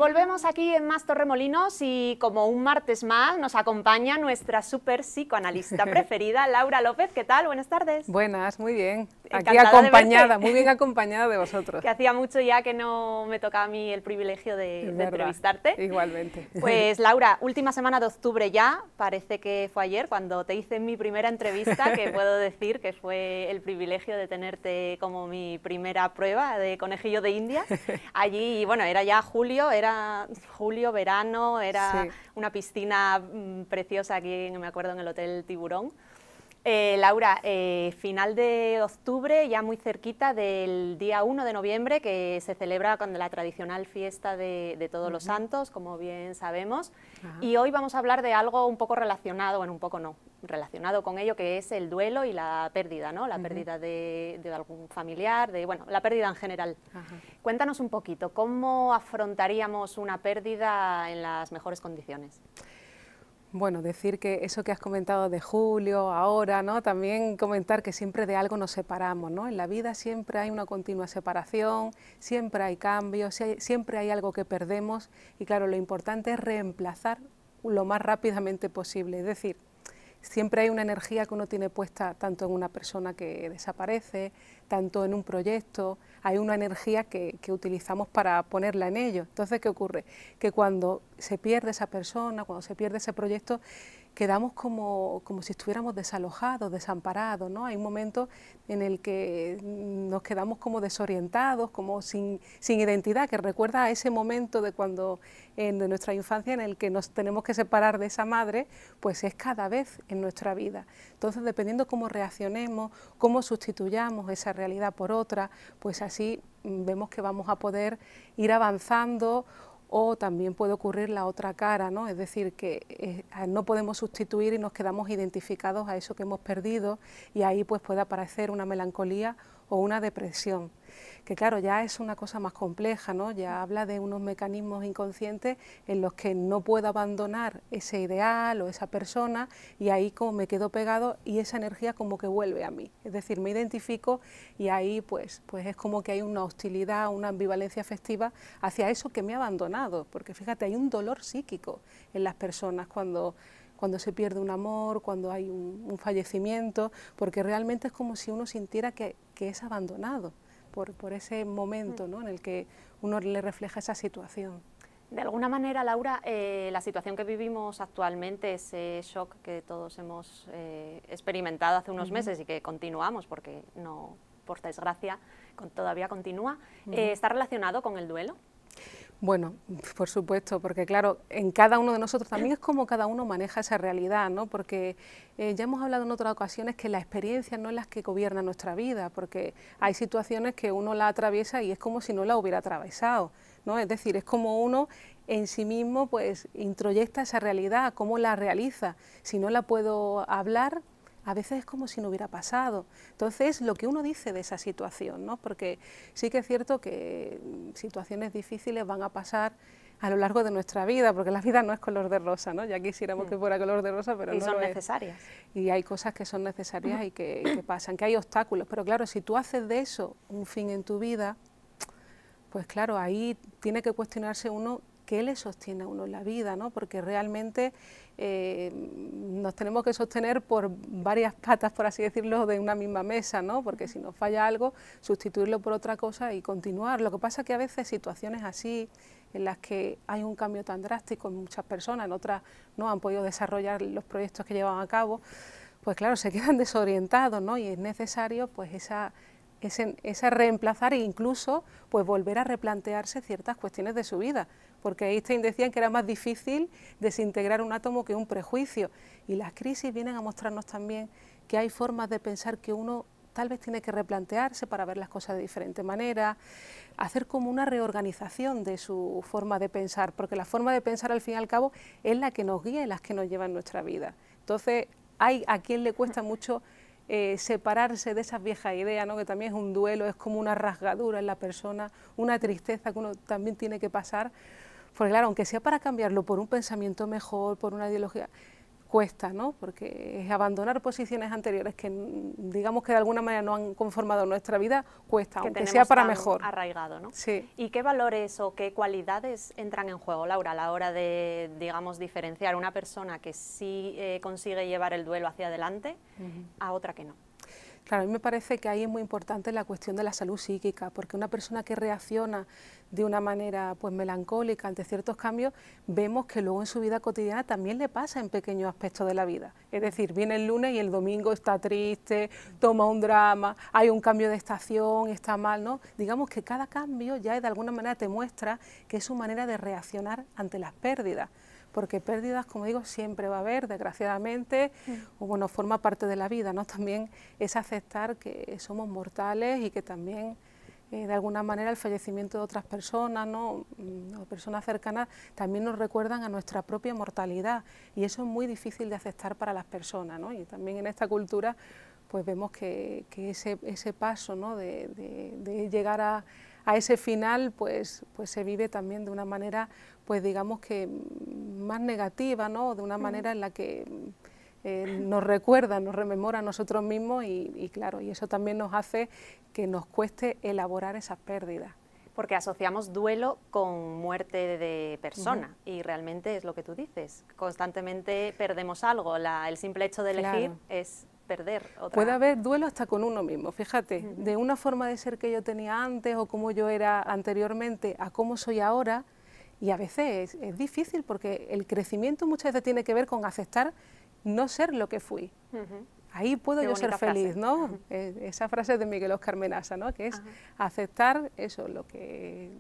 Volvemos aquí en Más Torremolinos y como un martes más nos acompaña nuestra súper psicoanalista preferida, Laura López. ¿Qué tal? Buenas tardes. Buenas, muy bien. Aquí Encantada acompañada, muy bien acompañada de vosotros. Que hacía mucho ya que no me tocaba a mí el privilegio de entrevistarte. Igualmente. Pues Laura, última semana de octubre ya, parece que fue ayer cuando te hice mi primera entrevista, que puedo decir que fue el privilegio de tenerte como mi primera prueba de conejillo de India. Allí, bueno, era ya julio, verano, era sí. Una piscina preciosa aquí, me acuerdo, en el Hotel Tiburón. Laura, final de octubre, ya muy cerquita del día 1 de noviembre, que se celebra con la tradicional fiesta de Todos los Santos, como bien sabemos. Y hoy vamos a hablar de algo un poco relacionado, bueno, un poco no, relacionado con ello, que es el duelo y la pérdida, ¿no? La pérdida de algún familiar, bueno, la pérdida en general. Cuéntanos un poquito, ¿cómo afrontaríamos una pérdida en las mejores condiciones? Bueno, decir que eso que has comentado de julio, ahora, ¿no? También comentar que siempre de algo nos separamos, ¿no? En la vida siempre hay una continua separación, siempre hay cambios, siempre hay algo que perdemos y claro, lo importante es reemplazar lo más rápidamente posible, es decir, siempre hay una energía que uno tiene puesta tanto en una persona que desaparece, tanto en un proyecto, hay una energía que utilizamos para ponerla en ello. Entonces, ¿qué ocurre? Que cuando se pierde esa persona, cuando se pierde ese proyecto, quedamos como si estuviéramos desalojados, desamparados, ¿no? Hay un momento en el que nos quedamos como desorientados, como sin identidad, que recuerda a ese momento de cuando de nuestra infancia en el que nos tenemos que separar de esa madre, pues es cada vez en nuestra vida. Entonces, dependiendo cómo reaccionemos, cómo sustituyamos esa realidad por otra, pues así vemos que vamos a poder ir avanzando. O también puede ocurrir la otra cara, ¿no? Es decir, que no podemos sustituir y nos quedamos identificados a eso que hemos perdido y ahí pues puede aparecer una melancolía o una depresión, que claro, ya es una cosa más compleja, ¿no? Ya habla de unos mecanismos inconscientes en los que no puedo abandonar ese ideal o esa persona y ahí como me quedo pegado y esa energía como que vuelve a mí, es decir, me identifico y ahí pues es como que hay una hostilidad, una ambivalencia afectiva hacia eso que me ha abandonado, porque fíjate, hay un dolor psíquico en las personas cuando se pierde un amor, cuando hay un fallecimiento, porque realmente es como si uno sintiera que es abandonado por ese momento, ¿no? En el que uno le refleja esa situación. De alguna manera, Laura, la situación que vivimos actualmente, ese shock que todos hemos experimentado hace unos meses y que continuamos, porque no, por desgracia, todavía continúa, ¿está relacionado con el duelo? Bueno, por supuesto, porque claro, en cada uno de nosotros también es como cada uno maneja esa realidad, ¿no? Porque ya hemos hablado en otras ocasiones que la experiencia no es la que gobierna nuestra vida, porque hay situaciones que uno la atraviesa y es como si no la hubiera atravesado, ¿no? Es decir, es como uno en sí mismo pues introyecta esa realidad, cómo la realiza. Si no la puedo hablar, a veces es como si no hubiera pasado. Entonces, lo que uno dice de esa situación, ¿no? Porque sí que es cierto que situaciones difíciles van a pasar a lo largo de nuestra vida, porque la vida no es color de rosa, ¿no? Ya quisiéramos que fuera color de rosa, pero no son lo es. necesarias. Y hay cosas que son necesarias y que pasan, que hay obstáculos. Pero claro, si tú haces de eso un fin en tu vida, pues claro, ahí tiene que cuestionarse uno qué le sostiene a uno en la vida, ¿no? Porque realmente nos tenemos que sostener por varias patas, por así decirlo, de una misma mesa, ¿no? Porque si nos falla algo, sustituirlo por otra cosa y continuar. Lo que pasa es que a veces situaciones así, en las que hay un cambio tan drástico en muchas personas, en otras no han podido desarrollar los proyectos que llevan a cabo, pues claro, se quedan desorientados, ¿no? Y es necesario pues esa reemplazar e incluso pues volver a replantearse ciertas cuestiones de su vida, porque Einstein decía que era más difícil desintegrar un átomo que un prejuicio, y las crisis vienen a mostrarnos también que hay formas de pensar que uno tal vez tiene que replantearse para ver las cosas de diferente manera, hacer como una reorganización de su forma de pensar, porque la forma de pensar al fin y al cabo es la que nos guía y la que nos lleva en nuestra vida. Entonces hay a quien le cuesta mucho separarse de esas viejas ideas, ¿no? Que también es un duelo, es como una rasgadura en la persona, una tristeza que uno también tiene que pasar, porque claro, aunque sea para cambiarlo por un pensamiento mejor, por una ideología, cuesta, ¿no? Porque es abandonar posiciones anteriores que digamos que de alguna manera no han conformado nuestra vida, cuesta, aunque sea para mejor. Arraigado, ¿no? Sí. ¿Y qué valores o qué cualidades entran en juego, Laura, a la hora de, digamos, diferenciar una persona que sí consigue llevar el duelo hacia adelante a otra que no? Claro, a mí me parece que ahí es muy importante la cuestión de la salud psíquica, porque una persona que reacciona de una manera pues melancólica ante ciertos cambios, vemos que luego en su vida cotidiana también le pasa en pequeños aspectos de la vida. Es decir, viene el lunes y el domingo está triste, toma un drama, hay un cambio de estación, está mal, ¿no? Digamos que cada cambio ya de alguna manera te muestra que es su manera de reaccionar ante las pérdidas. Porque pérdidas, como digo, siempre va a haber, desgraciadamente, o bueno, forma parte de la vida, ¿no? También es aceptar que somos mortales y que también, de alguna manera, el fallecimiento de otras personas, ¿no? O personas cercanas, también nos recuerdan a nuestra propia mortalidad, y eso es muy difícil de aceptar para las personas, ¿no? Y también en esta cultura, pues vemos que ese paso, ¿no? de llegar a ese final, pues se vive también de una manera, pues digamos que más negativa, ¿no? De una manera en la que nos recuerda, nos rememora a nosotros mismos y claro, y eso también nos hace que nos cueste elaborar esas pérdidas. Porque asociamos duelo con muerte de persona y realmente es lo que tú dices, constantemente perdemos algo, el simple hecho de elegir es perder otra. Puede haber duelo hasta con uno mismo, fíjate, de una forma de ser que yo tenía antes o como yo era anteriormente a cómo soy ahora, y a veces es difícil porque el crecimiento muchas veces tiene que ver con aceptar no ser lo que fui. Ahí puedo yo ser feliz, ¿no? Esa frase de Miguel Óscar Menasa, ¿no? Que es aceptar eso, lo que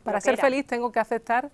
para ser feliz tengo que aceptar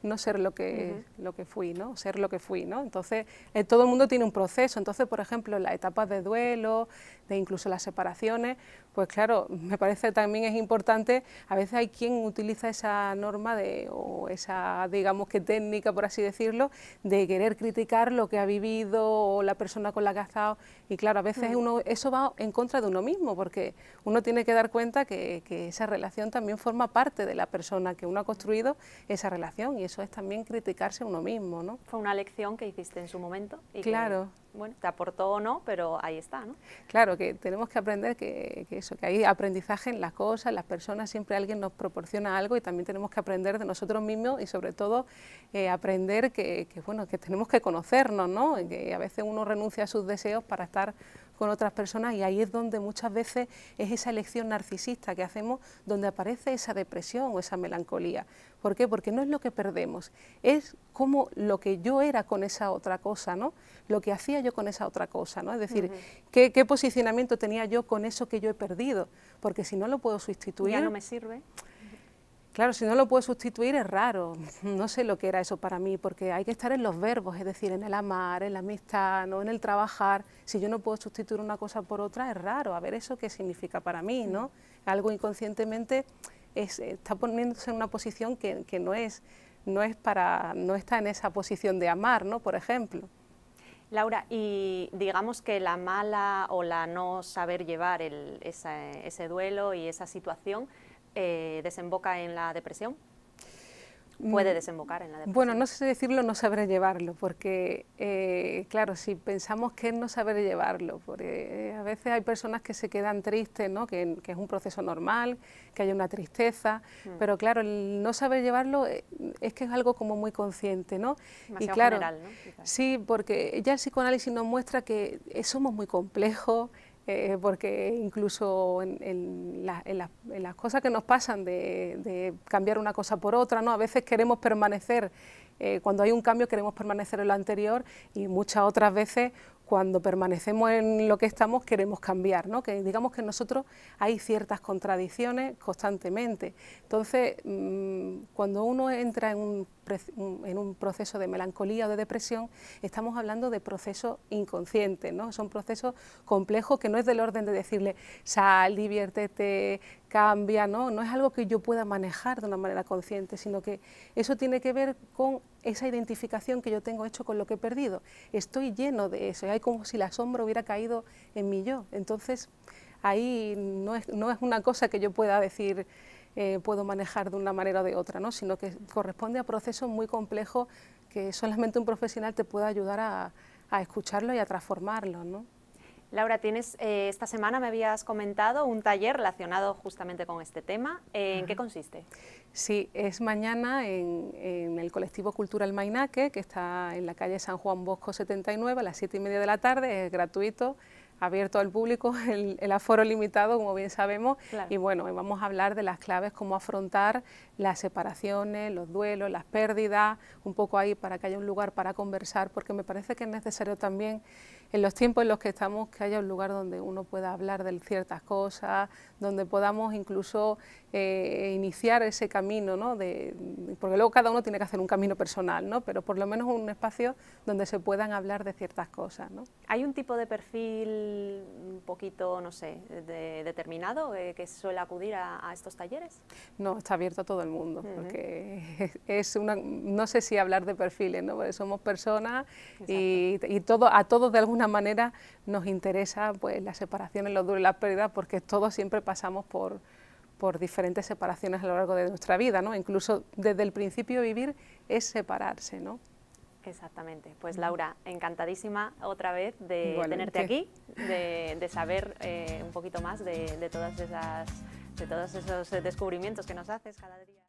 no ser lo que fui, ¿no? Ser lo que fui, ¿no? Entonces, todo el mundo tiene un proceso. Entonces, por ejemplo, en las etapas de duelo, de incluso las separaciones, pues claro, me parece también es importante, a veces hay quien utiliza esa norma o esa, digamos que técnica, por así decirlo, de querer criticar lo que ha vivido o la persona con la que ha estado, y claro, a veces eso va en contra de uno mismo, porque uno tiene que dar cuenta que esa relación también forma parte de la persona, que uno ha construido esa relación, y eso es también criticarse a uno mismo, ¿no? Fue una lección que hiciste en su momento y claro. Que, bueno, te aportó o no, pero ahí está, ¿no? Claro, que tenemos que aprender que hay aprendizaje en las cosas, en las personas, siempre alguien nos proporciona algo y también tenemos que aprender de nosotros mismos y sobre todo aprender que tenemos que conocernos, ¿no? Que a veces uno renuncia a sus deseos para estar con otras personas y ahí es donde muchas veces es esa elección narcisista que hacemos, donde aparece esa depresión o esa melancolía. ¿Por qué? Porque no es lo que perdemos, es como lo que yo era con esa otra cosa, ¿no? Lo que hacía yo con esa otra cosa, ¿no? Es decir, ¿qué posicionamiento tenía yo con eso que yo he perdido? Porque si no lo puedo sustituir... Ya no me sirve. Claro, si no lo puedo sustituir es raro, no sé lo que era eso para mí, porque hay que estar en los verbos, es decir, en el amar, en la amistad, no en el trabajar. Si yo no puedo sustituir una cosa por otra es raro, a ver eso qué significa para mí, ¿no? Algo inconscientemente está poniéndose en una posición que no está en esa posición de amar, ¿no? Por ejemplo. Laura, y digamos que la mala o la no saber llevar ese duelo y esa situación desemboca en la depresión. ¿Puede desembocar en la depresión? Bueno, no sé decirlo, no saber llevarlo, porque claro, si pensamos que es no saber llevarlo, porque a veces hay personas que se quedan tristes, ¿no? que es un proceso normal, que hay una tristeza, pero claro, el no saber llevarlo es que es algo como muy consciente, ¿no? Demasiado y claro, general, ¿no? Quizás. Sí, porque ya el psicoanálisis nos muestra que somos muy complejos, porque incluso en las cosas que nos pasan de cambiar una cosa por otra, ¿no? A veces queremos permanecer, cuando hay un cambio queremos permanecer en lo anterior y muchas otras veces cuando permanecemos en lo que estamos queremos cambiar, ¿no? Que digamos que en nosotros hay ciertas contradicciones constantemente. Entonces, cuando uno entra en un proceso de melancolía o de depresión, estamos hablando de procesos inconscientes, ¿no? Son procesos complejos que no es del orden de decirle sal, diviértete, cambia, ¿no? No es algo que yo pueda manejar de una manera consciente, sino que eso tiene que ver con esa identificación que yo tengo hecho con lo que he perdido. Estoy lleno de eso, y hay como si la sombra hubiera caído en mi yo. Entonces, ahí no es una cosa que yo pueda decir, puedo manejar de una manera o de otra, ¿no? Sino que corresponde a procesos muy complejos que solamente un profesional te puede ayudar a escucharlo y a transformarlo, ¿no? Laura, tienes, esta semana me habías comentado un taller relacionado justamente con este tema. ¿En qué consiste? Sí, es mañana en el colectivo Cultural Mainaque, que está en la calle San Juan Bosco 79, a las 7:30 de la tarde, es gratuito, abierto al público, el aforo limitado, como bien sabemos, Claro. Y bueno, vamos a hablar de las claves, cómo afrontar las separaciones, los duelos, las pérdidas, un poco ahí para que haya un lugar para conversar, porque me parece que es necesario también, en los tiempos en los que estamos, que haya un lugar donde uno pueda hablar de ciertas cosas, donde podamos incluso iniciar ese camino, ¿no? Porque luego cada uno tiene que hacer un camino personal, ¿no? Pero por lo menos un espacio donde se puedan hablar de ciertas cosas, ¿no? ¿Hay un tipo de perfil un poquito, no sé, determinado que suele acudir a estos talleres? No, está abierto a todo el mundo, porque es una, no sé si hablar de perfiles, ¿no? Porque somos personas y a todos de alguna manera nos interesa pues, las separaciones, los duelos y las pérdidas, porque todos siempre pasamos por diferentes separaciones a lo largo de nuestra vida, ¿no? Incluso desde el principio vivir es separarse, ¿no? Exactamente. Pues Laura, encantadísima otra vez de Igualmente. tenerte aquí, de saber un poquito más de todos esos descubrimientos que nos haces cada día.